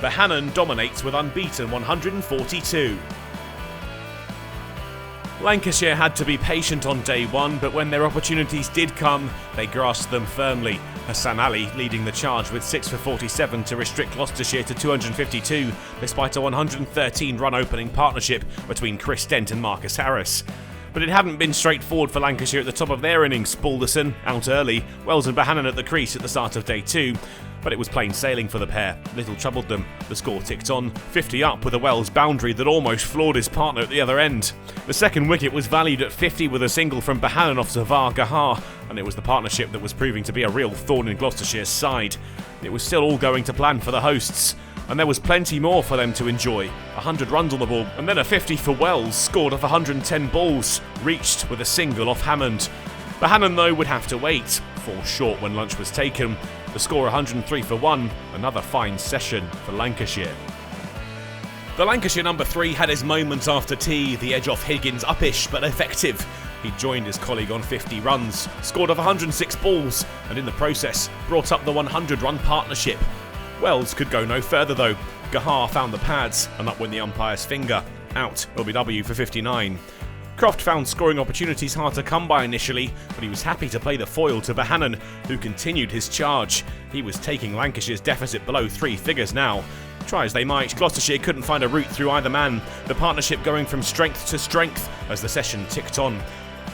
Bohannon dominates with unbeaten 142. Lancashire had to be patient on day one, but when their opportunities did come, they grasped them firmly. Hassan Ali leading the charge with 6 for 47 to restrict Gloucestershire to 252, despite a 113-run opening partnership between Chris Dent and Marcus Harris. But it hadn't been straightforward for Lancashire at the top of their innings. Balderson out early, Wells and Bohannon at the crease at the start of day two. But it was plain sailing for the pair. Little troubled them. The score ticked on, 50 up with a Wells boundary that almost floored his partner at the other end. The second wicket was valued at 50 with a single from Bohannon off Zafar Gahar, and it was the partnership that was proving to be a real thorn in Gloucestershire's side. It was still all going to plan for the hosts, and there was plenty more for them to enjoy. 100 runs on the ball, and then a 50 for Wells, scored off 110 balls, reached with a single off Hammond. Bohannon, though, would have to wait, 4 short when lunch was taken. The score 103 for 1, another fine session for Lancashire. The Lancashire number 3 had his moments after tea, the edge off Higgins uppish but effective. He joined his colleague on 50 runs, scored off 106 balls, and in the process brought up the 100-run partnership. Wells could go no further though. Gahar found the pads, and up went the umpire's finger. Out, LBW for 59. Croft found scoring opportunities hard to come by initially, but he was happy to play the foil to Bohannon, who continued his charge. He was taking Lancashire's deficit below 3 figures now. Try as they might, Gloucestershire couldn't find a route through either man, the partnership going from strength to strength as the session ticked on.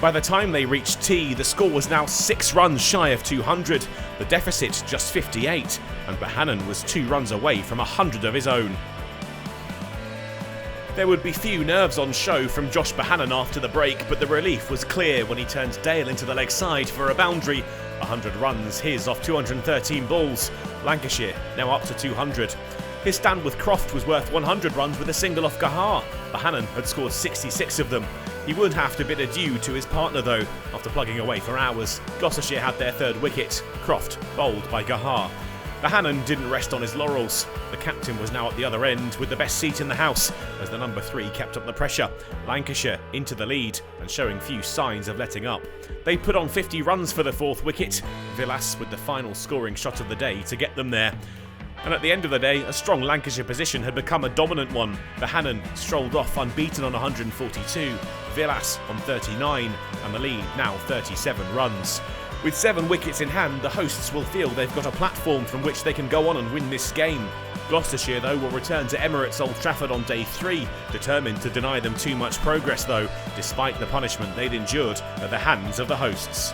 By the time they reached tea, the score was now 6 runs shy of 200, the deficit just 58, and Bohannon was 2 runs away from 100 of his own. There would be few nerves on show from Josh Bohannon after the break, but the relief was clear when he turned Dale into the leg side for a boundary. 100 runs, his off 213 balls. Lancashire now up to 200. His stand with Croft was worth 100 runs with a single off Gahar. Bohannon had scored 66 of them. He would have to bid adieu to his partner though, after plugging away for hours. Gloucestershire had their 3rd wicket, Croft bowled by Gahar. Bohannon didn't rest on his laurels. The captain was now at the other end with the best seat in the house as the number 3 kept up the pressure. Lancashire into the lead and showing few signs of letting up. They put on 50 runs for the 4th wicket, Villas with the final scoring shot of the day to get them there. And at the end of the day, a strong Lancashire position had become a dominant one. Bohannon strolled off unbeaten on 142, Villas on 39, and the lead now 37 runs. With 7 wickets in hand, the hosts will feel they've got a platform from which they can go on and win this game. Gloucestershire, though, will return to Emirates Old Trafford on day 3, determined to deny them too much progress, though, despite the punishment they'd endured at the hands of the hosts.